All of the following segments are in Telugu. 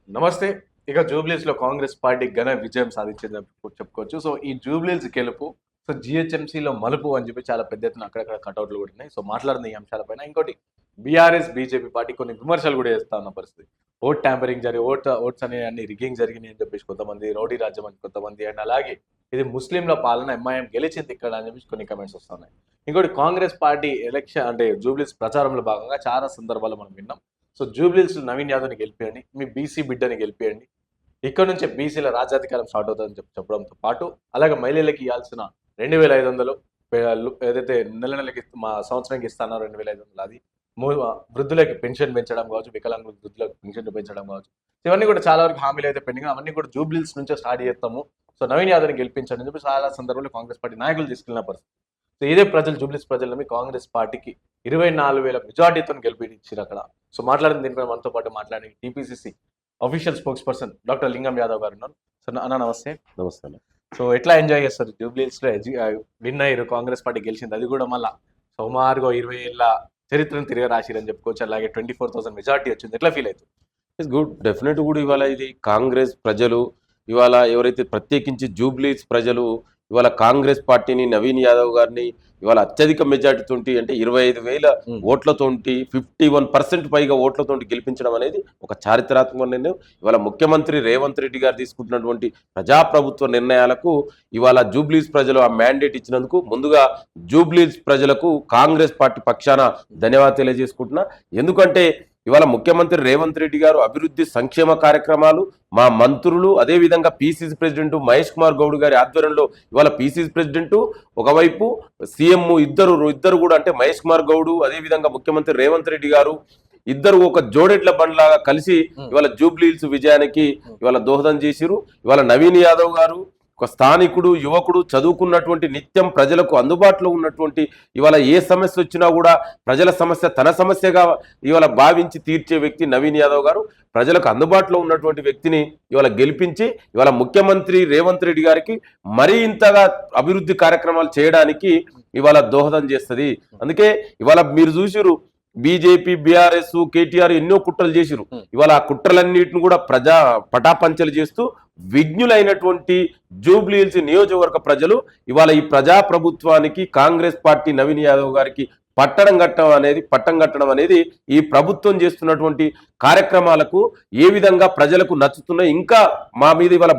నమస్తే. ఇక జూబ్లీస్‌లో కాంగ్రెస్ పార్టీ ఘన విజయం సాధించిందని చెప్పుకోవచ్చు. సో, ఈ జూబ్లీస్ గెలుపు జీహెచ్ఎంసీలో మలుపు అని చెప్పి చాలా పెద్ద ఎత్తున అక్కడక్కడ కటౌట్‌లు కూడా ఉన్నాయి. సో, మాట్లాడుతున్న ఈ అంశాలపైన ఇంకోటి బీఆర్ఎస్, బీజేపీ పార్టీ కొన్ని విమర్శలు కూడా చేస్తా ఉన్న పరిస్థితి. ఓట్ ట్యాంపరింగ్ జరిగి ఓట్స్ అనేవి అన్ని రిగ్గింగ్ జరిగినాయి అని చెప్పేసి కొంతమంది, రౌడీ రాజ్యం అని కొంతమంది అండ్ అలాగే ఇది ముస్లింల పాలన ఎంఐఎం గెలిచింది ఇక్కడ అని చెప్పేసి కొన్ని కామెంట్స్ వస్తున్నాయి. ఇంకోటి కాంగ్రెస్ పార్టీ ఎలక్షన్ అంటే జూబ్లీస్ ప్రచారంలో భాగంగా చాలా సందర్భాల్లో మనం విన్నాం. సో జూబ్లీస్ నవీన్ యాదవ్ని గెలిపియండి, మీ బీసీ బిడ్డని గెలిపియండి, ఇక్కడ నుంచే బీసీల రాజ్యాధికారం స్టార్ట్ అవుతుందని చెప్పడంతో పాటు అలాగే మహిళలకి ఇవ్వాల్సిన 2,500 ఏదైతే నెల నెలకి మా సంవత్సరానికి ఇస్తానో 2,500 అది వృద్ధులకి పెన్షన్ పెంచడం కావచ్చు, వికలాంగుల వృద్ధులకు పెన్షన్ పెంచడం కావచ్చు, ఇవన్నీ కూడా చాలా వరకు హామీలు అయితే పెండింగ్, అవన్నీ కూడా జూబ్లీస్ నుంచే స్టార్ట్ చేస్తాము. సో నవీన్ యాదవ్ని గెలిపించండి అని చెప్పి చాలా సందర్భంలో కాంగ్రెస్ పార్టీ నాయకులు తీసుకెళ్లిన పరిస్థితి. సో ఇదే ప్రజలు జూబ్లీస్ ప్రజలు నమ్మి కాంగ్రెస్ పార్టీకి 24,000 మెజార్టీతో గెలిపించారు అక్కడ. సో మాట్లాడిన దీనిపై మనతో పాటు మాట్లాడి TPCC official spokes person doctor లింగం యాదవ్ గారు ఉన్నారు. సో అన్న నమస్తే. నమస్తే. సో ఎట్లా ఎంజాయ్ చేస్తారు జూబ్లీస్ లో? విన్ అయ్యారు, కాంగ్రెస్ పార్టీ గెలిచింది, అది కూడా మళ్ళా సుమారుగా 20 ఏళ్ళ చరిత్రను తిరిగి రాసిరని చెప్పుకోవచ్చు. అలాగే 24,000 మెజార్టీ వచ్చింది, ఎట్లా ఫీల్ అవుతుంది? ఇట్స్ గుడ్, డెఫినెట్ కూడా ఇవాళ ఇది కాంగ్రెస్ ప్రజలు ఇవాళ ఎవరైతే ప్రత్యేకించి జూబ్లీస్ ప్రజలు ఇవాళ కాంగ్రెస్ పార్టీని నవీన్ యాదవ్ గారిని ఇవాళ అత్యధిక మెజార్టీతోటి అంటే 25,000 ఓట్లతోటి 51% పైగా ఓట్లతోటి గెలిపించడం అనేది ఒక చారిత్రాత్మక నిర్ణయం. ఇవాళ ముఖ్యమంత్రి రేవంత్ రెడ్డి గారు తీసుకుంటున్నటువంటి ప్రజాప్రభుత్వ నిర్ణయాలకు ఇవాళ జూబ్లీస్ ప్రజలు ఆ మ్యాండేట్ ఇచ్చినందుకు ముందుగా జూబ్లీస్ ప్రజలకు కాంగ్రెస్ పార్టీ పక్షాన ధన్యవాదాలు తెలియజేసుకుంటున్నా. ఎందుకంటే ఇవాళ ముఖ్యమంత్రి రేవంత్ రెడ్డి గారు అభివృద్ధి సంక్షేమ కార్యక్రమాలు, మా మంత్రులు, అదేవిధంగా పిసిసి ప్రెసిడెంట్ మహేష్ కుమార్ గౌడ్ గారి ఆధ్వర్యంలో ఇవాళ పిసిసి ప్రెసిడెంట్ ఒకవైపు సీఎం ఇద్దరు కూడా అంటే మహేష్ కుమార్ గౌడ్ అదేవిధంగా ముఖ్యమంత్రి రేవంత్ రెడ్డి గారు ఇద్దరు ఒక జోడెడ్ల బండ్లాగా కలిసి ఇవాళ జూబ్లీస్ విజయానికి ఇవాళ దోహదం చేసిరు. ఇవాళ నవీన్ యాదవ్ గారు ఒక స్థానికుడు, యువకుడు, చదువుకున్నటువంటి, నిత్యం ప్రజలకు అందుబాటులో ఉన్నటువంటి, ఇవాళ ఏ సమస్య వచ్చినా కూడా ప్రజల సమస్య తన సమస్యగా ఇవాళ భావించి తీర్చే వ్యక్తి నవీన్ యాదవ్ గారు. ప్రజలకు అందుబాటులో ఉన్నటువంటి వ్యక్తిని ఇవాళ గెలిపించి ఇవాళ ముఖ్యమంత్రి రేవంత్ రెడ్డి గారికి మరీ ఇంతగా అభివృద్ధి కార్యక్రమాలు చేయడానికి ఇవాళ దోహదం చేస్తుంది. అందుకే ఇవాళ మీరు చూసిరు బీజేపీ, బీఆర్ఎస్, కేటీఆర్ ఎన్నో కుట్రలు చేసిరు. ఇవాళ ఆ కుట్రలన్నిటిని కూడా పటాపంచలు చేస్తూ విజ్ఞులైనటువంటి జూబ్లీహిల్స్ నియోజకవర్గ ప్రజలు ఇవాళ ఈ ప్రజాప్రభుత్వానికి కాంగ్రెస్ పార్టీ నవీన్ యాదవ్ గారికి పట్టం కట్టడం అనేది ఈ ప్రభుత్వం చేస్తున్నటువంటి కార్యక్రమాలకు ఏ విధంగా ప్రజలకు నచ్చుతున్నాయి, ఇంకా మా మీద ఇవాళ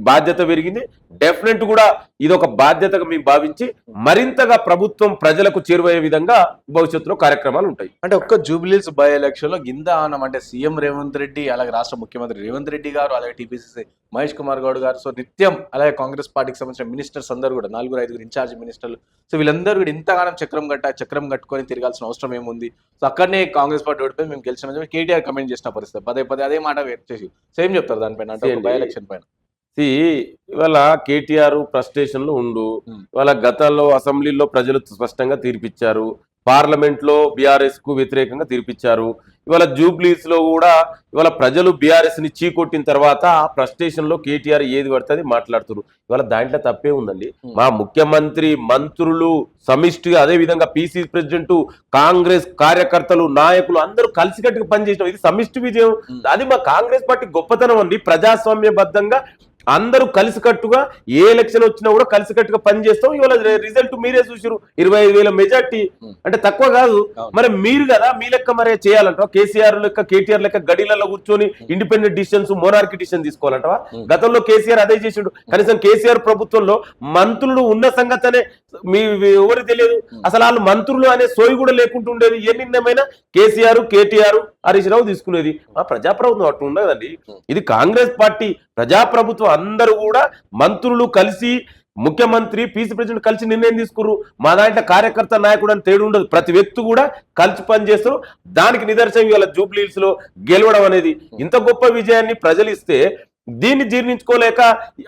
బాధ్యత పెరిగింది. డెఫినెట్ కూడా ఇది ఒక బాధ్యతగా మేము భావించి మరింతగా ప్రభుత్వం ప్రజలకు చేరువయ్యే విధంగా భవిష్యత్తులో కార్యక్రమాలు ఉంటాయి. అంటే ఒక్క జూబ్లీస్ బై ఎలక్షన్ లో గింద ఆనం అంటే సీఎం రేవంత్ రెడ్డి, అలాగే రాష్ట్ర ముఖ్యమంత్రి రేవంత్ రెడ్డి గారు, అలాగే టీపీసీసీ మహేష్ కుమార్ గౌడ్ గారు, సో నిత్యం అలాగే కాంగ్రెస్ పార్టీకి సంబంధించిన మినిస్టర్స్ అందరూ కూడా 4-5 ఇన్ఛార్జ్ మినిస్టర్లు, సో వీళ్ళందరూ కూడా ఇంతగానం చక్రం కట్టుకొని తిరగాల్సిన అవసరం ఏముంది? సో అక్కడనే కాంగ్రెస్ పార్టీ ఓడిపోయి మేము గెలిచినామని కేటీఆర్ కమెంట్ చేసిన పరిస్థితి, పదే అదే మాట చేసి సేమ్ చెప్తారు దానిపైన అంటే బై ఎలక్షన్ పైన. ఇవాళ కేటీఆర్ ఫ్రస్ట్రేషన్ లో ఇవాళ గతంలో అసెంబ్లీలో ప్రజలు స్పష్టంగా తీర్పిచ్చారు, పార్లమెంట్ లో బీఆర్ఎస్ కు వ్యతిరేకంగా తీర్పిచ్చారు. ఇవాళ జూబ్లీస్ లో కూడా ఇవాళ ప్రజలు బీఆర్ఎస్ ని చీకొట్టిన తర్వాత ఆ ఫ్రస్ట్రేషన్ లో కేటీఆర్ ఏది పడుతుంది మాట్లాడుతున్నారు. ఇవాళ దాంట్లో తప్పే ఉందండి. మా ముఖ్యమంత్రి, మంత్రులు సమిష్టిగా, అదే విధంగా పిసిసి ప్రెసిడెంట్, కాంగ్రెస్ కార్యకర్తలు, నాయకులు అందరూ కలిసికట్టుగా పనిచేసినాం. ఇది సమిష్టి విజయం. అది మా కాంగ్రెస్ పార్టీ గొప్పతనం అండి. ప్రజాస్వామ్యబద్ధంగా అందరూ కలిసికట్టుగా ఏ ఎలక్షన్ వచ్చినా కూడా కలిసికట్టుగా పనిచేస్తాం. ఇవాళ రిజల్ట్ మీరే చూసారు, 25,000 మెజార్టీ అంటే తక్కువ కాదు. మరి మీరు కదా మీ లెక్క మరే చేయాలంటావా? కేసీఆర్ లెక్క, కేటీఆర్ లెక్క గడిలలో కూర్చొని ఇండిపెండెంట్ డిసిషన్స్, మోనార్కీ డిసిషన్ తీసుకోవాలంటావా? గతంలో కేసీఆర్ అదే చేసిండు. కనీసం కేసీఆర్ ప్రభుత్వంలో మంత్రులు ఉన్న సంగతనే మీ ఎవరు తెలియదు. అసలు వాళ్ళు మంత్రులు అనే సోయి కూడా లేకుంటుండేది. ఏ నిర్ణయమైనా కేసీఆర్, కేటీఆర్, హరీష్ రావు తీసుకునేది. ఆ ప్రజాప్రభుత్వం అట్లా ఉండదండి. ఇది కాంగ్రెస్ పార్టీ ప్రజాప్రభుత్వం. అందరూ కూడా మంత్రులు కలిసి, ముఖ్యమంత్రి, పీసీ ప్రెసిడెంట్ కలిసి నిర్ణయం తీసుకురు. మా దాంట్లో కార్యకర్త, నాయకుడు అని తేడా ఉండదు. ప్రతి వ్యక్తి కూడా కలిసి పనిచేస్తారు. దానికి నిదర్శనం ఇవాళ జూబ్లీహిల్స్ లో గెలవడం అనేది. ఇంత గొప్ప విజయాన్ని ప్రజలు ఇస్తే దీన్ని జీర్ణించుకోలేక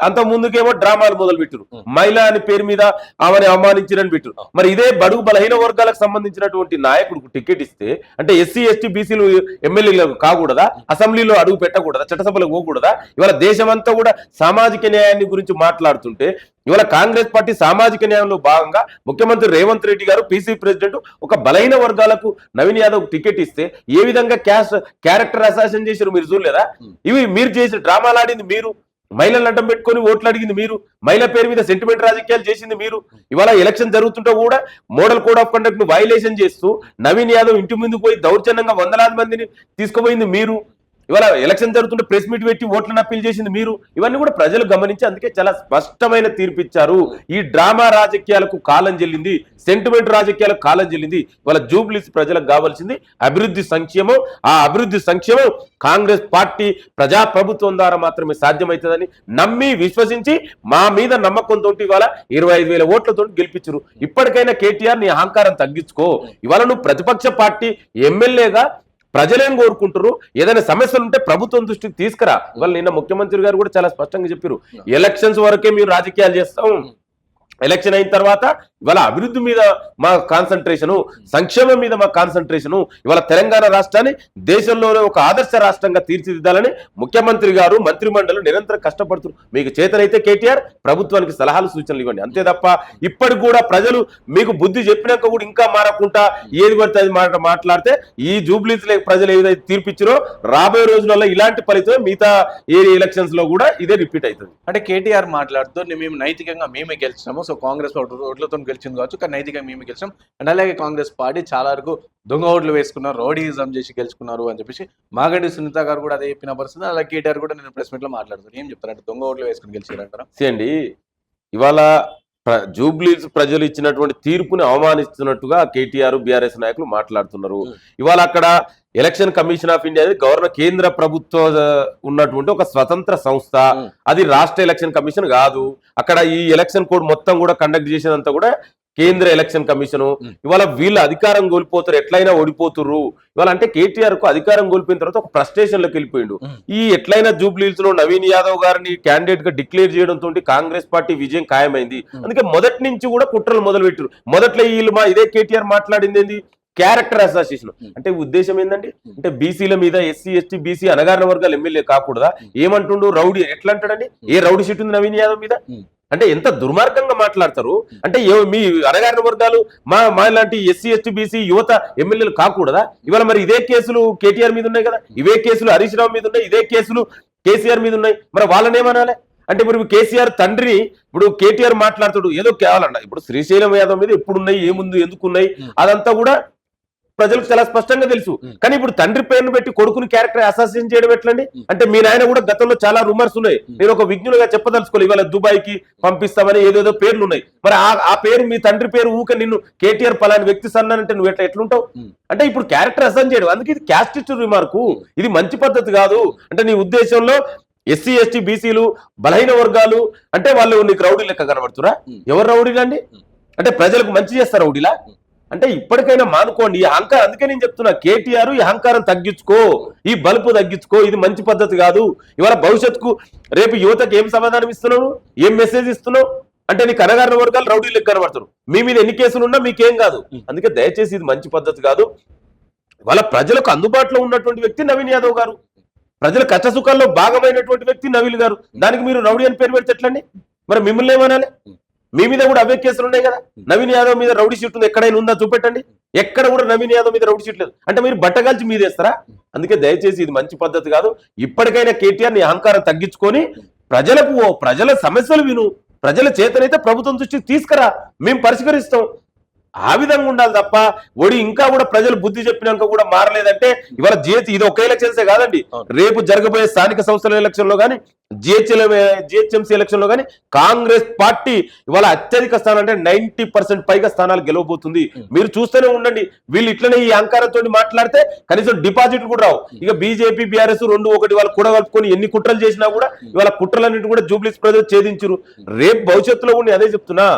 అంత ముందుకేమో డ్రామాలు మొదలు పెట్టారు. మహిళ అని పేరు మీద ఆమెను అవమానించారని పెట్టారు. మరి ఇదే బడుగు బలహీన వర్గాలకు సంబంధించినటువంటి నాయకుడికి టికెట్ ఇస్తే అంటే ఎస్సీ, ఎస్టీ, బీసీలు ఎమ్మెల్యేలు కాకూడదా? అసెంబ్లీలో అడుగు పెట్టకూడదా? చట్టసభలకు పోకూడదా? ఇవాళ దేశమంతా కూడా సామాజిక న్యాయాన్ని గురించి మాట్లాడుతుంటే ఇవాళ కాంగ్రెస్ పార్టీ సామాజిక న్యాయంలో భాగంగా ముఖ్యమంత్రి రేవంత్ రెడ్డి గారు పీసీ ప్రెసిడెంట్ ఒక బలహీన వర్గాలకు నవీన్ యాదవ్ టికెట్ ఇస్తే ఏ విధంగా క్యారెక్టర్ అసాసిన్ చేశారు మీరు చూడలేదా? ఇవి మీరు చేసిన డ్రామాలు ఆడింది మీరు, మహిళలను అడ్డం పెట్టుకొని ఓట్లు అడిగింది మీరు, మహిళ పేరు మీద సెంటిమెంట్ రాజకీయాలు చేసింది మీరు. ఇవాళ ఎలక్షన్ జరుగుతుంటే కూడా మోడల్ కోడ్ ఆఫ్ కండక్ట్ ను వైలేషన్ చేస్తూ నవీన్ యాదవ్ ఇంటి ముందుకు పోయి దౌర్జన్యంగా వందలాది మందిని తీసుకుపోయింది మీరు. ఇవాళ ఎలక్షన్ జరుగుతుంటే ప్రెస్ మీట్ పెట్టి ఓట్లను అప్పీల్ చేసింది మీరు. ఇవన్నీ కూడా ప్రజలు గమనించి అందుకే చాలా స్పష్టమైన తీర్పు ఇచ్చారు. ఈ డ్రామా రాజకీయాలకు కాలం చెల్లింది, సెంటిమెంట్ రాజకీయాలకు కాలం చెల్లింది. ఇవాళ జూబ్లీస్ ప్రజలకు కావాల్సింది అభివృద్ధి సంక్షేమం. ఆ అభివృద్ధి సంక్షేమం కాంగ్రెస్ పార్టీ ప్రజాప్రభుత్వం ద్వారా మాత్రమే సాధ్యమవుతుందని నమ్మి విశ్వసించి మా మీద నమ్మకంతో ఇవాళ 25,000 ఓట్లతో గెలిపించరు. ఇప్పటికైనా కేటీఆర్ నీ అహంకారం తగ్గించుకో. ఇవాళ నువ్వు ప్రతిపక్ష పార్టీ ఎమ్మెల్యేగా ప్రజలేం కోరుకుంటారు, ఏదైనా సమస్యలు ఉంటే ప్రభుత్వం దృష్టికి తీసుకురా. ఇవాళ నిన్న ముఖ్యమంత్రి గారు కూడా చాలా స్పష్టంగా చెప్పారు, ఎలక్షన్స్ వరకే మీరు రాజకీయాలు చేస్తాం, ఎలక్షన్ అయిన తర్వాత ఇవాళ అభివృద్ధి మీద మా కాన్సన్ట్రేషను, సంక్షేమం మీద మా కాన్సన్ట్రేషను. ఇవాళ తెలంగాణ రాష్ట్రాన్ని దేశంలోనే ఒక ఆదర్శ రాష్ట్రంగా తీర్చిదిద్దాలని ముఖ్యమంత్రి గారు మంత్రిమండలి నిరంతరం కష్టపడుతున్నారు. మీకు చేతనైతే కేటీఆర్ ప్రభుత్వానికి సలహాలు సూచనలు ఇవ్వండి, అంతే తప్ప ఇప్పటికి కూడా ప్రజలు మీకు బుద్ధి చెప్పినాక కూడా ఇంకా మారకుండా ఏది పడితే అది మాట్లాడితే ఈ జూబ్లీస్ ప్రజలు ఏదైతే తీర్పిచ్చారో రాబోయే రోజులలో ఇలాంటి ఫలితం మిగతా ఏ ఎలక్షన్స్ లో కూడా ఇదే రిపీట్ అవుతుంది. అంటే కేటీఆర్ మాట్లాడుతూ మేము నైతికంగా మేమే గెలిచినాము, సో కాంగ్రెస్ ఓట్లతో గెలిచింది కావచ్చు, కానీ నైతికంగా మేమే గెలిచాం అండ్ అలాగే కాంగ్రెస్ పార్టీ చాలా వరకు దొంగ ఓట్లు వేసుకున్నారు, రౌడీయిజం చేసి గెలుచుకున్నారు అని చెప్పేసి మాగంటి సునీత గారు కూడా అదే చెప్పిన పరిస్థితి. అలాగే కేటీఆర్ కూడా నేను ప్రెస్ మీట్ లో మాట్లాడుతాను. ఏం చెప్తారంటే దొంగ ఓట్లు వేసుకుని గెలిచారంటారా? అండి, ఇవాళ జూబ్లీస్ ప్రజలు ఇచ్చినటువంటి తీర్పుని అవమానిస్తున్నట్టుగా కేటీఆర్ బీఆర్ఎస్ నాయకులు మాట్లాడుతున్నారు. ఇవాళ అక్కడ ఎలక్షన్ కమిషన్ ఆఫ్ ఇండియా అనేది కేంద్ర ప్రభుత్వ ఉన్నటువంటి ఒక స్వతంత్ర సంస్థ, అది రాష్ట్ర ఎలక్షన్ కమిషన్ కాదు. అక్కడ ఈ ఎలక్షన్ కోడ్ మొత్తం కూడా కండక్ట్ చేసేదంతా కూడా కేంద్ర ఎలక్షన్ కమిషన్. ఇవాళ వీళ్ళు అధికారం కోల్పోతారు, ఎట్లయినా ఓడిపోతుర్రు. ఇవాళ అంటే కేటీఆర్ కు అధికారం కోల్పోయిన తర్వాత ఒక ఫ్రస్ట్రేషన్ లోకి వెళ్ళిపోయిండు. ఈ ఎట్లయినా జూబ్లీస్ లో నవీన్ యాదవ్ గారిని క్యాండిడేట్ గా డిక్లేర్ చేయడంతో కాంగ్రెస్ పార్టీ విజయం ఖాయమైంది. అందుకే మొదటి నుంచి కూడా కుట్రలు మొదలు పెట్టారు. మొదట్లో వీళ్ళు ఇదే కేటీఆర్ మాట్లాడింది ఏంది, క్యారెక్టర్ అసోసియేషన్. అంటే ఉద్దేశం ఏంటంటే అంటే బీసీల మీద ఎస్సీ ఎస్టీ బీసీ అణగారిన వర్గాలు ఎమ్మెల్యే కాకూడదా? ఏమంటుండు రౌడీ, ఎట్లా అంటాడండి? ఏ రౌడీ షీట్ ఉంది నవీన్ యాదవ్ మీద? అంటే ఎంత దుర్మార్గంగా మాట్లాడతారు. అంటే మీ అణగారిన వర్గాలు మా లాంటి ఎస్సీ ఎస్టీ బీసీ యువత ఎమ్మెల్యేలు కాకూడదా? ఇవాళ మరి ఇదే కేసులు కేటీఆర్ మీద ఉన్నాయి కదా, ఇవే కేసులు హరీష్ రావు మీద ఉన్నాయి, ఇదే కేసులు కేసీఆర్ మీద ఉన్నాయి. మరి వాళ్ళనేమనాలి? అంటే ఇప్పుడు కేసీఆర్ తండ్రి ఇప్పుడు కేటీఆర్ మాట్లాడుతాడు ఏదో కావాలన్న. ఇప్పుడు శ్రీశైలం యాదవ్ మీద ఎప్పుడున్నాయి, ఏముంది, ఎందుకున్నాయి, అదంతా కూడా ప్రజలకు చాలా స్పష్టంగా తెలుసు. కానీ ఇప్పుడు తండ్రి పేరును పెట్టి కొడుకుని క్యారెక్టర్ అసాసిన్ చేయడం ఎట్లండి? అంటే మీ నాయన కూడా గతంలో చాలా రూమర్స్ ఉన్నాయి, నేను ఒక విజ్ఞులుగా చెప్పదలుచుకోవాలి. ఇవాళ దుబాయ్ కి పంపిస్తామని ఏదేదో పేర్లు ఉన్నాయి. మరి ఆ పేరు మీ తండ్రి పేరు ఊక నిన్ను కేటీఆర్ పలాని వ్యక్తి సన్నానంటే నువ్వు ఎట్లుంటావు? అంటే ఇప్పుడు క్యారెక్టర్ అసైన్ చేయడం, అందుకే ఇది క్యాస్టిస్ట్ రిమార్కు, ఇది మంచి పద్ధతి కాదు. అంటే నీ ఉద్దేశంలో ఎస్సీ ఎస్టీ బీసీలు బలహీన వర్గాలు అంటే వాళ్ళు నీకు రౌడీ లెక్క కనబడుతురా? ఎవరు రౌడీలు అండి? అంటే ప్రజలకు మంచి చేస్తారు రౌడీలా? అంటే ఇప్పటికైనా మానుకోండి ఈ అహంకారం. అందుకే నేను చెప్తున్నా, కేటీఆర్ ఈ అహంకారం తగ్గించుకో, ఈ బలుపు తగ్గించుకో, ఇది మంచి పద్ధతి కాదు. ఇవాళ భవిష్యత్తుకు రేపు యువతకు ఏం సమాధానం ఇస్తున్నావు, ఏం మెసేజ్ ఇస్తున్నావు? అంటే నీకు అనగారిన వర్గాలు రౌడీలు లెక్క కనబడతారు. మీ మీద ఎన్ని కేసులు ఉన్నా మీకేం కాదు. అందుకే దయచేసి ఇది మంచి పద్ధతి కాదు. వాళ్ళ ప్రజలకు అందుబాటులో ఉన్నటువంటి వ్యక్తి నవీన్ యాదవ్ గారు, ప్రజల కష్ట సుఖాల్లో భాగమైనటువంటి వ్యక్తి నవీన్ గారు. దానికి మీరు రౌడీ అని పేరు పెడితే ఎట్లండి? మరి మిమ్మల్ని ఏమనాలి? మీ మీద కూడా అవే కేసులు ఉన్నాయి కదా. నవీన్ యాదవ్ మీద రౌడీ షీట్ ఉంది, ఎక్కడైనా ఉందా చూపెట్టండి. ఎక్కడ కూడా నవీన్ యాదవ్ మీద రౌడీ షీట్ లేదు. అంటే మీరు బట్టగాల్చి మీదేస్తారా? అందుకే దయచేసి ఇది మంచి పద్ధతి కాదు. ఇప్పటికైనా కేటీఆర్ నీ అహంకారం తగ్గించుకొని ప్రజల సమస్యలు విను, ప్రజల చేతనైతే ప్రభుత్వం దృష్టికి తీసుకురా, మేము పరిష్కరిస్తాం. ఆ విధంగా ఉండాలి తప్ప ఇంకా కూడా ప్రజలు బుద్ధి చెప్పినాక కూడా మారలేదంటే ఇవాళ ఇది ఒక ఎలక్షన్సే కాదండి, రేపు జరగబోయే స్థానిక సంస్థల ఎలక్షన్ లో కానీ జిహెచ్ఎంసీ ఎలక్షన్ లో కానీ కాంగ్రెస్ పార్టీ ఇవాళ అత్యధిక స్థానం అంటే 90% పైగా స్థానాలు గెలవబోతుంది. మీరు చూస్తూనే ఉండండి. వీళ్ళు ఇట్లనే ఈ అహంకారంతో మాట్లాడితే కనీసం డిపాజిట్లు కూడా రావు. ఇక బీజేపీ బీఆర్ఎస్ 2-1 వాళ్ళు కూడా కలుపుకొని ఎన్ని కుట్రలు చేసినా కూడా ఇవాళ కుట్రలన్నింటి కూడా జూబ్లీస్ ప్రజలు ఛేదించారు. రేపు భవిష్యత్తులో ఉండి అదే చెప్తున్నా,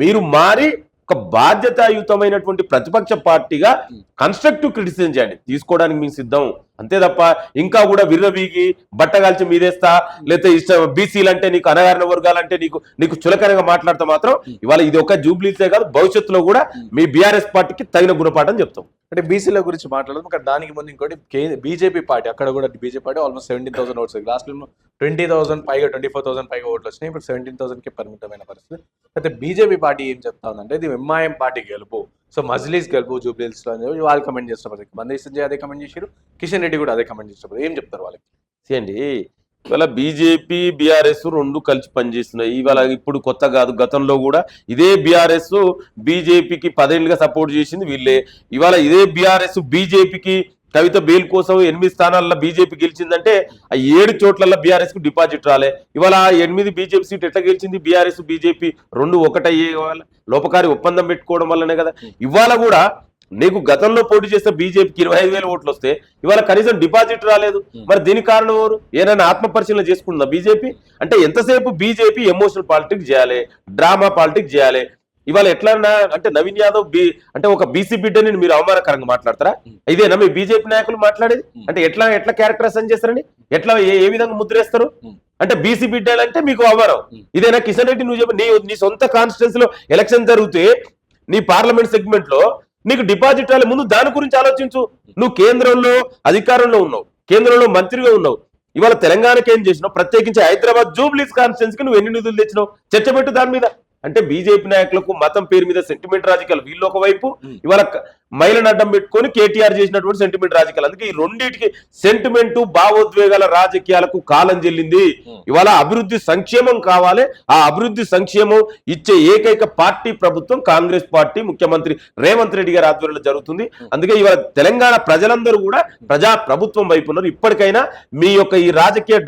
మీరు మారి ఒక బాధ్యతాయుతమైనటువంటి ప్రతిపక్ష పార్టీగా కన్స్ట్రక్టివ్ క్రిటిసిజం చేయండి, తీసుకోవడానికి మీకు సిద్ధం. అంతే తప్ప ఇంకా కూడా విర్రవీగి బట్టగాల్చి మీదేస్తా లేకపోతే ఇష్టం బీసీలు అంటే నీకు అనగారిన వర్గాలంటే నీకు చులకనగా మాట్లాడితే మాత్రం ఇవాళ ఇది ఒక జూబ్లీసే కాదు, భవిష్యత్తులో కూడా మీ బీఆర్ఎస్ పార్టీకి తగిన గుణపాఠం చెప్తాం. అంటే బీసీల గురించి మాట్లాడదాం. ఇక్కడ దానికి ముందు ఇంకోటి బీజేపీ పార్టీ, అక్కడ కూడా BJP party almost 17,000 votes, last time 20,000 పైగా 24,000 పైగా ఓట్లు వచ్చినాయి, ఇప్పుడు 17,000కి పరిమితమైన పరిస్థితి. అయితే బీజేపీ పార్టీ ఏం చెప్తా ఉందంటే ఇది ఎంఐఎం పార్టీ గెలుపు, సో మజ్లీస్ గెలుపు జూబ్లీస్ లో అని వాళ్ళు కమెంట్ చేస్తున్నారు. మంది సంజయ్ అదే కమెంట్ చేశారు, కిషన్ రెడ్డి కూడా అదే కమెంట్ చేస్తున్నారు. ఏం చెప్తారు వాళ్ళకి? అండి ఇవాళ బీజేపీ బీఆర్ఎస్ రెండు కలిసి పనిచేస్తున్నాయి. ఇవాళ ఇప్పుడు కొత్త కాదు, గతంలో కూడా ఇదే బీఆర్ఎస్ బీజేపీకి 10 ఏళ్ళుగా సపోర్ట్ చేసింది వీళ్ళే. ఇవాళ ఇదే బీఆర్ఎస్ బీజేపీకి కవిత బెయిల్ కోసం 8 స్థానాల్లో బీజేపీ గెలిచిందంటే ఆ 7 చోట్ల బీఆర్ఎస్ కు డిపాజిట్ రాలే. ఇవాళ 8 బీజేపీ సీట్ ఎట్లా గెలిచింది? బీఆర్ఎస్ బీజేపీ రెండు ఒకటయ్యే లోపకారి ఒప్పందం పెట్టుకోవడం వల్లనే కదా. ఇవాళ కూడా నీకు గతంలో పోటీ చేస్తే బీజేపీకి 25,000 ఓట్లు వస్తే ఇవాళ కనీసం డిపాజిట్ రాలేదు. మరి దీనికి కారణం ఎవరు? ఏదైనా ఆత్మ పరిశీలన చేసుకుంటుందా బీజేపీ? అంటే ఎంతసేపు బీజేపీ ఎమోషనల్ పాలిటిక్స్ చేయాలి, డ్రామా పాలిటిక్స్ చేయాలి. ఇవాళ ఎట్లా అంటే నవీన్ యాదవ్ అంటే ఒక బీసీ బిడ్డని మీరు అవమానకరంగా మాట్లాడతారా? ఇదేనా మీ బీజేపీ నాయకులు మాట్లాడేది? అంటే ఎట్లా క్యారెక్టర్ అసైన్ చేస్తారని, ఎట్లా ఏ విధంగా ముద్రేస్తారు? అంటే బీసీ బిడ్డలంటే మీకు అవమానం. ఇదేనా? కిషన్ రెడ్డి నువ్వు చెప్పి నీ సొంత కాన్స్టిట్యున్సీలో ఎలక్షన్ జరిగితే నీ పార్లమెంట్ సెగ్మెంట్ లో నీకు డిపాజిట్ రాలే, ముందు దాని గురించి ఆలోచించు. నువ్వు కేంద్రంలో అధికారంలో ఉన్నావు, కేంద్రంలో మంత్రిగా ఉన్నావు. ఇవాళ తెలంగాణకి ఏం చేసినావు? ప్రత్యేకించి హైదరాబాద్ జూబ్లీస్ కాన్స్టిట్యున్సీకి నువ్వు ఎన్ని నిధులు తెచ్చినావు? చర్చ పెట్టు దాని మీద. అంటే బీజేపీ నాయకులకు మతం పేరు మీద సెంటిమెంట్ రాజకీయాలు వీళ్ళు ఒకవైపు, ఇవాళ మహిళను అడ్డం పెట్టుకొని కేటీఆర్ చేసినటువంటి సెంటిమెంట్ రాజకీయాలు. అందుకే ఈ రెండింటికి సెంటిమెంట్ భావోద్వేగాల రాజకీయాలకు కాలం చెల్లింది. ఇవాళ అభివృద్ధి సంక్షేమం కావాలి, ఆ అభివృద్ధి సంక్షేమం ఇచ్చే ఏకైక పార్టీ ప్రభుత్వం కాంగ్రెస్ పార్టీ, ముఖ్యమంత్రి రేవంత్ రెడ్డి గారి ఆధ్వర్యంలో జరుగుతుంది. అందుకే ఇవాళ తెలంగాణ ప్రజలందరూ కూడా ప్రజా ప్రభుత్వం వైపు ఉన్నారు. ఇప్పటికైనా మీ యొక్క ఈ రాజకీయ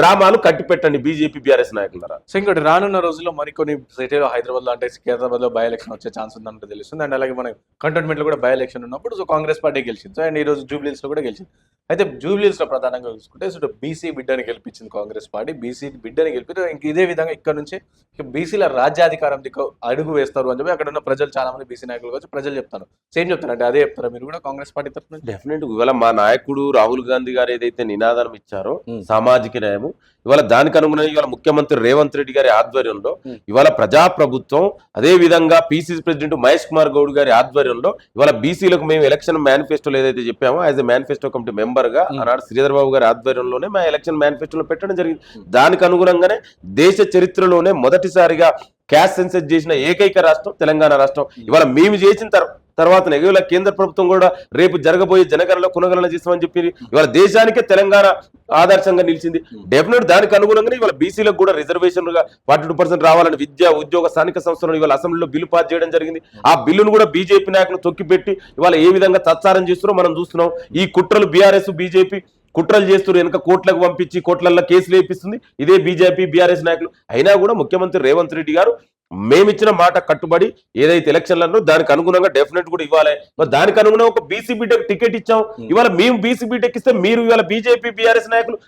డ్రామాలు కట్టిపెట్టండి బీజేపీ బీఆర్ఎస్ నాయకులారా. సో ఇంకోటి రానున్న రోజుల్లో మరికొన్ని సిటీలో హైదరాబాద్ లో అంటే సికింద్రాబాద్ లో బై ఎలక్షన్ వచ్చే ఛాన్స్ ఉందంటే తెలుస్తుంది. అండ్ అలాగే మన కంటోన్మెంట్ లో కూడా బై ఎలక్షన్ ఉన్నప్పుడు సో కాంగ్రెస్ పార్టీ గెలిచింది. సో అండ్ ఈ రోజు జూబ్లీస్ లో కూడా గెలిచింది. అయితే జూబ్లీస్ లో ప్రధానంగా చూసుకుంటే సో బీసీ బిడ్డని గెలిపించింది కాంగ్రెస్ పార్టీ, బీసీ బిడ్డని గెలిపి ఇంక ఇదే విధంగా ఇక్కడ నుంచి బీసీల రాజ్యాధికారం దిక్కు అడుగు వేస్తారు అని చెప్పి అక్కడ ఉన్న ప్రజలు చాలా మంది బీసీ నాయకులు వచ్చి ప్రజలు చెప్తారు. సేమ్ చెప్తారు అంటే అదే చెప్తారా మీరు కూడా కాంగ్రెస్ పార్టీ తరఫున? డెఫినెట్ ఇవాళ మా నాయకుడు రాహుల్ గాంధీ గారు ఏదైతే నినాదం ఇచ్చారో సామాజిక న్యాయము, ఇవాళ దానికి అనుగుణంగా ఇవాళ ముఖ్యమంత్రి రేవంత్ రెడ్డి గారి ఆధ్వర్యంలో ఇవాళ ప్రజాప్రభుత్వం, అదే విధంగా పిసిసి ప్రెసిడెంట్ మహేష్ కుమార్ గౌడ్ గారి ఆధ్వర్యంలో ఇవాళ బీసీలకు మేము ఎలక్షన్ మేనిఫెస్టోలో ఏదైతే చెప్పామో as a manifesto committee member గా ఆనాడు శ్రీధర్ బాబు గారి ఆధ్వర్యంలోనే మా ఎలక్షన్ మేనిఫెస్టోలో పెట్టడం జరిగింది. దానికి అనుగుణంగానే దేశ చరిత్రలోనే మొదటిసారిగా క్యాస్ట్ సెన్సస్ చేసిన ఏకైక రాష్ట్రం తెలంగాణ రాష్ట్రం. ఇవాళ మేము చేసిన తర్వాత ఇవాళ కేంద్ర ప్రభుత్వం కూడా రేపు జరగబోయే జనగణన కునగణన చేస్తామని చెప్పి ఇవాళ దేశానికే తెలంగాణ ఆదర్శంగా నిలిచింది. డెఫినెట్ దానికి అనుగుణంగానే ఇవాళ బీసీలకు కూడా రిజర్వేషన్ గా 42% రావాలని విద్య ఉద్యోగ స్థానిక సంస్థలను ఇవాళ అసెంబ్లీలో బిల్లు పాస్ చేయడం జరిగింది. ఆ బిల్లును కూడా బీజేపీ నాయకులు తొక్కిపెట్టి ఇవాళ ఏ విధంగా తత్సారం చేస్తున్నారో మనం చూస్తున్నాం. ఈ కుట్రలు బీఆర్ఎస్ బీజేపీ కుట్రలు చేస్తున్నారు, వెనక కోట్లకు పంపించి కోట్లల్లో కేసులు వేపిస్తుంది ఇదే బీజేపీ బీఆర్ఎస్ నాయకులు. అయినా కూడా ముఖ్యమంత్రి రేవంత్ రెడ్డి గారు మేమిచ్చిన మాట కట్టుబడి ఏదైతే ఎలక్షన్లను దానికి అనుగుణంగా డెఫినెట్ కూడా ఇవ్వాలి. మరి దానికి అనుగుణంగా ఒక బీసీ బిడ్డకు టికెట్ ఇచ్చాం. ఇవాళ మేము బీసీ బిడ్డకి ఇస్తే మీరు ఇవాళ బీజేపీ బీఆర్ఎస్ నాయకులు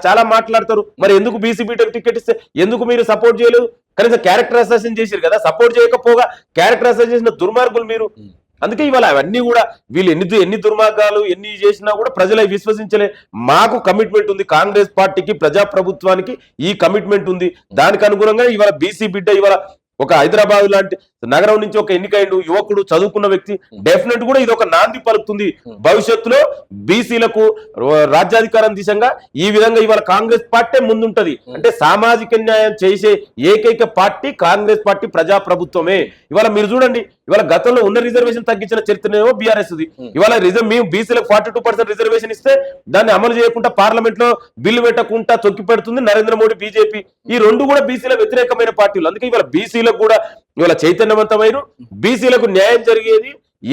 చాలా మాట్లాడతారు. మరి ఎందుకు బీసీ బిడ్డకు టికెట్ ఇస్తే ఎందుకు మీరు సపోర్ట్ చేయలేదు? కనీసం క్యారెక్టర్ అసాసిన్ చేశారు కదా, సపోర్ట్ చేయకపోగా క్యారెక్టర్ అసాసిన్ చేసిన దుర్మార్గులు మీరు. అందుకే ఇవాళ అవన్నీ కూడా వీళ్ళు ఎన్ని దుర్మార్గాలు ఎన్ని చేసినా కూడా ప్రజలు విశ్వసించలే. మాకు కమిట్మెంట్ ఉంది, కాంగ్రెస్ పార్టీకి ప్రజాప్రభుత్వానికి ఈ కమిట్మెంట్ ఉంది. దానికి అనుగుణంగా ఇవాళ బీసీ బిడ్డ ఇవాళ ఒక హైదరాబాద్ లాంటి నగరం నుంచి ఒక ఎన్నికైన యువకుడు చదువుకున్న వ్యక్తి డెఫినెట్ కూడా ఇది ఒక నాంది పలుకుతుంది. భవిష్యత్తులో బీసీలకు రాజ్యాధికారం దిశగా ఈ విధంగా ఇవాళ కాంగ్రెస్ పార్టీ ముందుంటది. అంటే సామాజిక న్యాయం చేసే ఏకైక పార్టీ కాంగ్రెస్ పార్టీ, ప్రజాప్రభుత్వమే. ఇవాళ మీరు చూడండి, ఇవాళ గతంలో ఉన్న రిజర్వేషన్ తగ్గించిన చరిత్రనేమో బీఆర్ఎస్ ది. ఇవాళ మేము బీసీలకు 42% రిజర్వేషన్ ఇస్తే దాన్ని అమలు చేయకుండా పార్లమెంట్ లో బిల్లు పెట్టకుండా తొక్కి పెడుతుంది నరేంద్ర మోడీ బీజేపీ. ఈ రెండు కూడా బీసీల వ్యతిరేకమైన పార్టీలు. అందుకే ఇవాళ బీసీలకు కూడా ఇవాళ చైతన్యవంతమైన బీసీలకు న్యాయం జరిగేది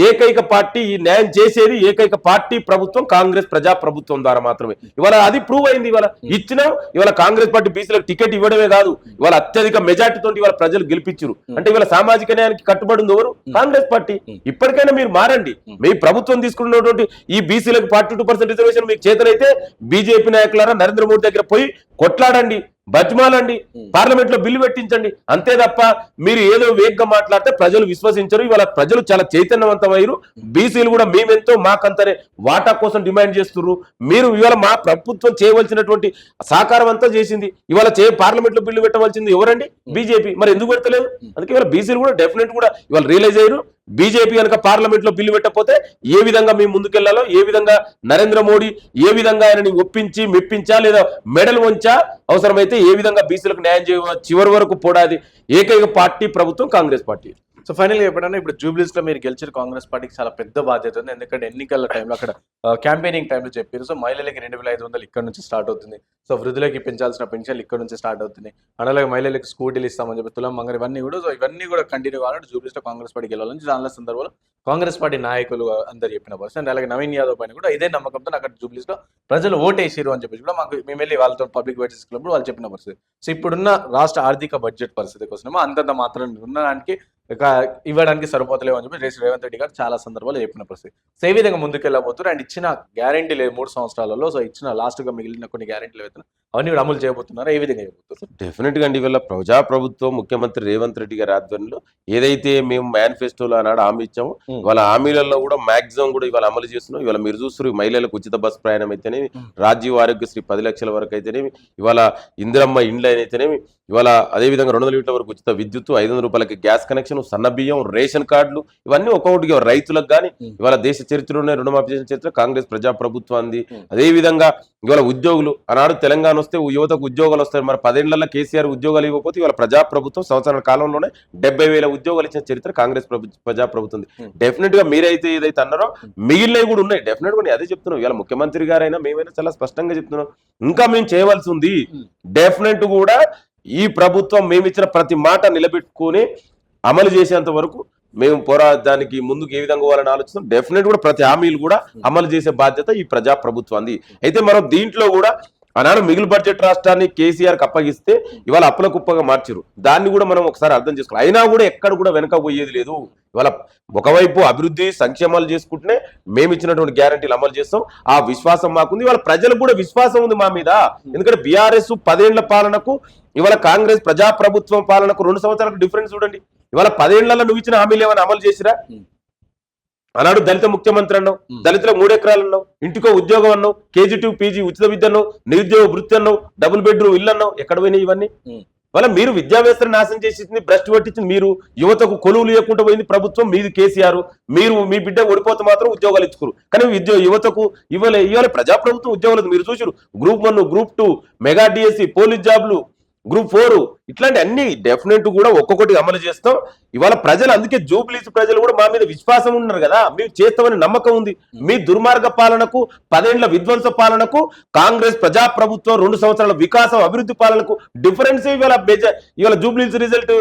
ఏకైక పార్టీ, ఈ న్యాయం చేసేది ఏకైక పార్టీ ప్రభుత్వం కాంగ్రెస్ ప్రజాప్రభుత్వం ద్వారా మాత్రమే. ఇవాళ అది ప్రూవ్ అయింది. ఇవాళ ఇచ్చినా ఇవాళ కాంగ్రెస్ పార్టీ బీసీలకు టికెట్ ఇవ్వడమే కాదు, ఇవాళ అత్యధిక మెజార్టీతో ఇవాళ ప్రజలు గెలిపించారు. అంటే ఇవాళ సామాజిక న్యాయానికి కట్టుబడి ఉంది ఎవరు? కాంగ్రెస్ పార్టీ. ఇప్పటికైనా మీరు మారండి. మీ ప్రభుత్వం తీసుకున్నటువంటి ఈ బీసీలకు 42% రిజర్వేషన్ మీకు చేతనైతే బీజేపీ నాయకులారా నరేంద్ర మోడీ దగ్గర పోయి కొట్లాడండి. బతిమాలండి, పార్లమెంట్ లో బిల్లు పెట్టించండి. అంతే తప్ప మీరు ఏదో వేగ్గా మాట్లాడితే ప్రజలు విశ్వసించరు. ఇవాళ ప్రజలు చాలా చైతన్యవంతమయ్యారు. బీసీలు కూడా మేమెంతో మాకంతరే వాటా కోసం డిమాండ్ చేస్తున్నారు. మీరు ఇవాళ మా ప్రభుత్వం చేయవలసినటువంటి సహకారం అంతా చేసింది. ఇవాళ పార్లమెంట్ లో బిల్లు పెట్టవలసింది ఎవరండి? బీజేపీ. మరి ఎందుకు పెడతలేదు? అందుకే ఇవాళ బీసీలు కూడా డెఫినెట్ కూడా ఇవాళ రియలైజ్ అయ్యారు. బీజేపీ కనుక పార్లమెంట్ లో బిల్లు పెట్టకపోతే ఏ విధంగా మేము ముందుకెళ్లాలో, ఏ విధంగా నరేంద్ర మోడీ ఏ విధంగా ఆయనని ఒప్పించి మెప్పించా లేదా మెడల్ వంచా, అవసరమైతే ఏ విధంగా బీసీలకు న్యాయం చేయ చివరి వరకు పోడాది ఏకైక పార్టీ ప్రభుత్వం కాంగ్రెస్ పార్టీ. సో ఫైనల్ గా ఎప్పుడైనా ఇప్పుడు జూబ్లీస్ లో మీరు గెలిచిన కాంగ్రెస్ పార్టీకి చాలా పెద్ద బాధ్యత ఉంది. ఎందుకంటే ఎన్నికల టైంలో అక్కడ క్యాంపెయినింగ్ టైంలో చెప్పారు. సో మహిళలకి 2500 ఇక్కడ నుంచి స్టార్ట్ అవుతుంది. సో వృద్ధులకి పెంచాల్సిన పెన్షన్లు ఇక్కడ నుంచి స్టార్ట్ అవుతుంది. అలాగే మహిళలకు స్కూటీలు ఇస్తామని చెప్పి తులం మంగళ ఇవన్నీ కూడా. సో ఇవన్నీ కూడా కంటిన్యూ కావాలంటే జూబ్లీస్ లో కాంగ్రెస్ పార్టీ గెలవాలని చాలా సందర్భంలో కాంగ్రెస్ పార్టీ నాయకులు అందరు చెప్పిన పర్సన్. అండ్ అలాగే నవీన్ యాదవ్ పైన కూడా ఇదే నమ్మకంతో అక్కడ జూబ్లీస్ లో ప్రజలు ఓటేసిరు అని చెప్పి కూడా మాకు మేము వెళ్ళి వాళ్ళతో పబ్లిక్ వైట్ తీసుకున్నప్పుడు వాళ్ళు చెప్పిన పరిస్థితి. సో ఇప్పుడున్న రాష్ట్ర ఆర్థిక బడ్జెట్ పరిస్థితి కోసమేమో అంతంత మాత్రం ఉన్నదానికి ఇవ్వడానికి సరిపోతలేవు అని చెప్పి రేవంత్ రెడ్డి గారు చాలా సందర్భాలు చెప్పిన పరిస్థితి. సో ఏ విధంగా ముందుకెళ్ళబోతున్నారు అండ్ ఇచ్చిన గ్యారెంటీ లేదు 3 సంవత్సరాలలో. సో ఇచ్చిన లాస్ట్ గా మిగిలిన కొన్ని గ్యారెంటీలు అవుతున్నాయి అవన్నీ కూడా అమలు చేయబోతున్నారు. ఏ విధంగా చేయబోతున్నారు? డెఫినెట్ గా అండి, ఇవాళ ప్రజాప్రభుత్వం ముఖ్యమంత్రి రేవంత్ రెడ్డి గారి ఆధ్వర్యంలో ఏదైతే మేము మేనిఫెస్టోలో ఆనాడు హామీ ఇచ్చామో ఇవాళ హామీలలో కూడా మాక్సిమం కూడా ఇవాళ అమలు చేస్తున్నాం. ఇవాళ మీరు చూస్తారు మహిళలకు ఉచిత బస్ ప్రయాణం అయితేనేమి, రాజీవ్ ఆరోగ్యశ్రీ 10 లక్షల వరకు అయితేనేమి, ఇవాళ ఇందిరమ్మ ఇండ్లు అయితేనేమి, ఇవాళ అదేవిధంగా 200 లీటర్ల వరకు ఉచిత విద్యుత్, 500 రూపాయలకి గ్యాస్ కనెక్షన్, సన్న బియ్యం, రేషన్ కార్డులు, ఇవన్నీ ఒక్కొక్కటిగా రైతులకు కానీ ఇవాళ దేశ చరిత్రలోనే రుణమాఫీ చేసిన చరిత్ర కాంగ్రెస్ ప్రజాప్రభుత్వాన్ని. అదేవిధంగా ఇవాళ ఉద్యోగులు ఆనాడు తెలంగాణ వస్తే యువతకు ఉద్యోగాలు వస్తాయి. మరి 10 ఏళ్లలో కేసీఆర్ ఉద్యోగాలు ఇవ్వకపోతే ఇవాళ ప్రజాప్రభుత్వం సంవత్సరాల కాలంలోనే 70,000 ఉద్యోగాలు ఇచ్చిన చరిత్ర కాంగ్రెస్ ప్రజాప్రభుత్వం. డెఫినెట్ గా మీరైతే ఏదైతే అన్నారో మిగిలినవి కూడా ఉన్నాయి. డెఫినెట్ గా అదే చెప్తున్నాం. ఇవాళ ముఖ్యమంత్రి గారైనా మేమైనా చాలా స్పష్టంగా చెప్తున్నాం. ఇంకా మేము చేయవలసి ఉంది. డెఫినెట్ కూడా ఈ ప్రభుత్వం మేమిచ్చిన ప్రతి మాట నిలబెట్టుకుని అమలు చేసేంత వరకు మేము పోరాటానికి ముందుకు ఏ విధంగా పోవాలని ఆలోచిస్తాం. డెఫినెట్ కూడా ప్రతి హామీలు కూడా అమలు చేసే బాధ్యత ఈ ప్రజాప్రభుత్వాన్ని. అయితే మనం దీంట్లో కూడా ఆనాడు మిగులు బడ్జెట్ రాష్ట్రాన్ని కేసీఆర్కి అప్పగిస్తే ఇవాళ అప్పుల కుప్పగా మార్చారు. దాన్ని కూడా మనం ఒకసారి అర్థం చేసుకోవాలి. అయినా కూడా ఎక్కడ కూడా వెనక పోయేది లేదు. ఇవాళ ఒకవైపు అభివృద్ధి సంక్షేమాలు చేసుకుంటూనే మేము ఇచ్చినటువంటి గ్యారంటీలు అమలు చేస్తాం. ఆ విశ్వాసం మాకుంది. ఇవాళ ప్రజలకు కూడా విశ్వాసం ఉంది మా మీద. ఎందుకంటే బీఆర్ఎస్ 10 ఏళ్ల పాలనకు ఇవాళ కాంగ్రెస్ ప్రజాప్రభుత్వం పాలనకు 2 సంవత్సరాలకు డిఫరెన్స్ చూడండి. ఇవాళ 10 ఏళ్లలో నువ్వు ఇచ్చిన హామీలు ఏమైనా అమలు చేసిరా? ఆనాడు దళిత ముఖ్యమంత్రి అన్నావు, దళితులకు 3 ఎకరాలు అన్నావు, ఇంటికో ఉద్యోగం అన్నావు, KG2 PG ఉచిత విద్య అన్నావు, నిరుద్యోగ వృత్తి అన్నావు, డబుల్ బెడ్రూమ్ ఇల్లు అన్నావు. ఎక్కడ పోయినాయి ఇవన్నీ? వాళ్ళ మీరు విద్యా వ్యవస్థను నాశనం చేసింది, భ్రష్టు పట్టించింది మీరు. యువతకు కొలువులు ఇవ్వకుండా పోయింది ప్రభుత్వం మీది కేసీఆర్. మీరు మీ బిడ్డ ఓడిపోతే మాత్రం ఉద్యోగాలు ఇచ్చుకోరు. కానీ యువతకు ఇవాళ ప్రజాప్రభుత్వం ఉద్యోగాలు మీరు చూసారు. Group 1, Group 2, mega DSC, police జాబ్లు, Group 4 ఇట్లాంటి అన్ని డెఫినెట్ కూడా ఒక్కొక్కటి అమలు చేస్తాం. ఇవాళ ప్రజలు అందుకే జూబ్లీస్ ప్రజలు కూడా మా మీద విశ్వాసం ఉన్నారు కదా. మేము చేస్తామని నమ్మకం ఉంది. మీ దుర్మార్గ పాలనకు 10 ఏళ్ల విధ్వంస పాలనకు కాంగ్రెస్ ప్రజాప్రభుత్వం 2 సంవత్సరాల వికాసం అభివృద్ధి పాలనకు డిఫరెన్స్ ఇవాళ జూబ్లీస్ రిజల్ట్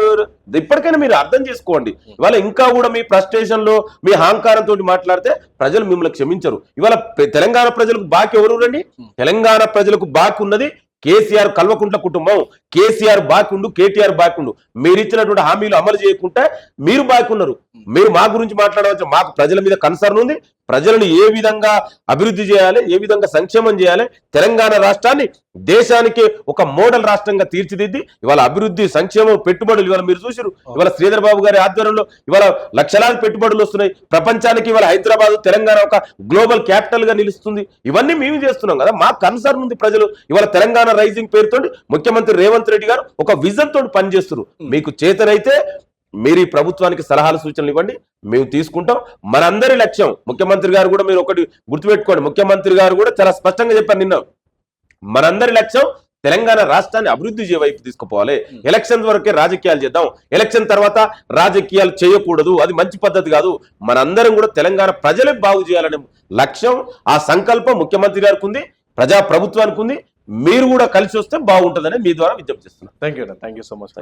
ఇప్పటికైనా మీరు అర్థం చేసుకోండి. ఇవాళ ఇంకా కూడా మీ ఫ్రస్ట్రేషన్ లో మీ అహంకారంతో మాట్లాడితే ప్రజలు మిమ్మల్ని క్షమించరు. ఇవాళ తెలంగాణ ప్రజలకు బాకీ ఎవరు రండి? తెలంగాణ ప్రజలకు బాకీ ఉన్నది కేసీఆర్ కల్వకుంట్ల కుటుంబం. కేసీఆర్ బాకుండు, కేటీఆర్ బాకుండు. మీరు ఇచ్చినటువంటి హామీలు అమలు చేయకుంటే మీరు బాకున్నారు. మీరు మా గురించి మాట్లాడవచ్చు. మాకు ప్రజల మీద కన్సర్న్ ఉంది. ప్రజలను ఏ విధంగా అభివృద్ధి చేయాలి, ఏ విధంగా సంక్షేమం చేయాలి, తెలంగాణ రాష్ట్రాన్ని దేశానికి ఒక మోడల్ రాష్ట్రంగా తీర్చిదిద్ది ఇవాళ అభివృద్ధి సంక్షేమం పెట్టుబడులు ఇవాళ మీరు చూసారు. ఇవాళ శ్రీధర్ బాబు గారి ఆధ్వర్యంలో ఇవాళ లక్షలాది పెట్టుబడులు వస్తున్నాయి. ప్రపంచానికి ఇవాళ హైదరాబాద్ తెలంగాణ ఒక గ్లోబల్ క్యాపిటల్ గా నిలుస్తుంది. ఇవన్నీ మేము చేస్తున్నాం కదా. మా కన్సర్న్ ఉంది ప్రజలు. ఇవాళ తెలంగాణ రైజింగ్ పేరుతో ముఖ్యమంత్రి రేవంత్ రెడ్డి గారు ఒక విజన్ తోటి పనిచేస్తున్నారు. మీకు చేతనైతే మీరు ఈ ప్రభుత్వానికి సలహాలు సూచనలు ఇవ్వండి, మేము తీసుకుంటాం. మనందరి లక్ష్యం ముఖ్యమంత్రి గారు కూడా మీరు ఒకటి గుర్తుపెట్టుకోండి. ముఖ్యమంత్రి గారు కూడా చాలా స్పష్టంగా చెప్పారు నిన్న. మనందరి లక్ష్యం తెలంగాణ రాష్ట్రాన్ని అభివృద్ధి వైపు తీసుకుపోవాలి. ఎలక్షన్ వరకే రాజకీయాలు చేద్దాం. ఎలక్షన్ తర్వాత రాజకీయాలు చేయకూడదు. అది మంచి పద్ధతి కాదు. మనందరం కూడా తెలంగాణ ప్రజలే బాగు చేయాలనే లక్ష్యం, ఆ సంకల్పం ముఖ్యమంత్రి గారికి ఉంది, ప్రజా ప్రభుత్వానికి ఉంది. మీరు కూడా కలిసి వస్తే బాగుంటుందని మీ ద్వారా విజ్ఞప్తి చేస్తున్నాను. Thank you so much.